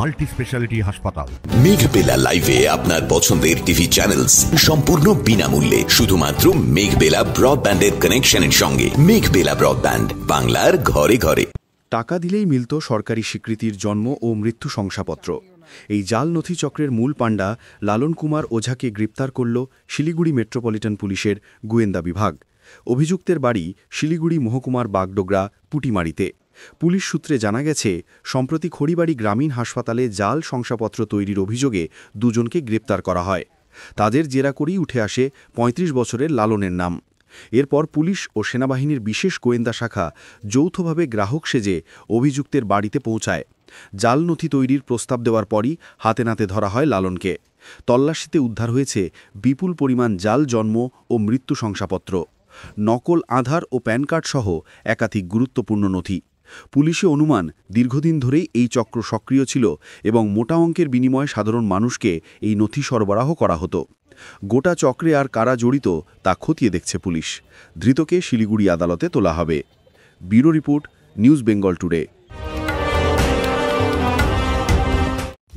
Multi speciality হাসপাতাল। মেঘবেলা লাইভে আপনার পছন্দের টিভি চ্যানেলস সম্পূর্ণ বিনামূল্যে, শুধুমাত্র মেঘবেলা ব্রডব্যান্ডের কানেকশনের সঙ্গে। মেঘবেলা ব্রডব্যান্ড, বাংলার ঘরে ঘরে। টাকা দিলেই মিলত সরকারি স্বীকৃতির জন্ম ও মৃত্যু শংসাপত্র। এই জাল নথিচক্রের মূল পাণ্ডা লালন কুমার ওঝাকে গ্রেপ্তার করল শিলিগুড়ি মেট্রোপলিটন পুলিশের গোয়েন্দা বিভাগ। অভিযুক্তের বাড়ি শিলিগুড়ি মহকুমার বাগডোগরা পুটিমারিতে। পুলিশ সূত্রে জানা গেছে, সম্প্রতি খড়িবাড়ি গ্রামীণ হাসপাতালে জাল শংসাপত্র তৈরির অভিযোগে দুজনকে গ্রেপ্তার করা হয়। তাদের জেরা করেই উঠে আসে ৩৫ বছরের লালনের নাম। এরপর পুলিশ ও সেনাবাহিনীর বিশেষ গোয়েন্দা শাখা যৌথভাবে গ্রাহক সেজে অভিযুক্তের বাড়িতে পৌঁছায়। জাল নথি তৈরির প্রস্তাব দেওয়ার পরই হাতে নাতে ধরা হয় লালনকে। তল্লাশিতে উদ্ধার হয়েছে বিপুল পরিমাণ জাল জন্ম ও মৃত্যু শংসাপত্র, নকল আধার ও প্যান কার্ড সহ একাধিক গুরুত্বপূর্ণ নথি। পুলিশে অনুমান, দীর্ঘদিন ধরেই এই চক্র সক্রিয় ছিল এবং মোটা অঙ্কের বিনিময়ে সাধারণ মানুষকে এই নথি সরবরাহ করা হতো। গোটা চক্রে আর কারা জড়িত তা খতিয়ে দেখছে পুলিশ। ধৃতকে শিলিগুড়ি আদালতে তোলা হবে। Bureau report, news Bengal today.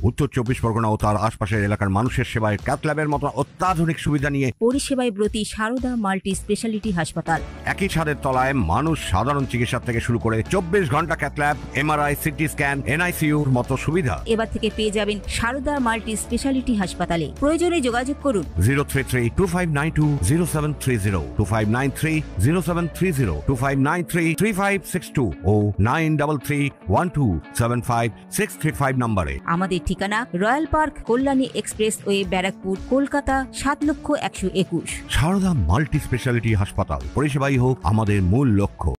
উত্তর ২৪ পরগনা ও তার আশপাশের এলাকার মানুষের সেবায় ক্যাথ ল্যাবের মতো অত্যাধুনিক সুবিধা নিয়ে পরিষেবায় ব্রতী সারদা মাল্টি স্পেশালিটি হাসপাতাল। একই ছাদের তলায় মানুষ সাধারণ চিকিৎসা থেকে শুরু করে ২৪ ঘন্টা cath lab, MRI, CT scan, এনআইসিইউর মতো সুবিধা এবার থেকে পেয়ে যাবেন সারদা মাল্টি স্পেশালিটি হাসপাতালে। প্রয়োজনে যোগাযোগ করুন 033-2592-0730, 2593-0730, 2593-3562 ও 9331275635 নম্বরে। আমাদের ঠিকানা royal park, Kalyani expressway, Barrackpore, Kolkata ৭,১২১। সারদা মাল্টি স্পেশালিটি হাসপাতাল, পরিষেবাই হোক আমাদের মূল লক্ষ্য।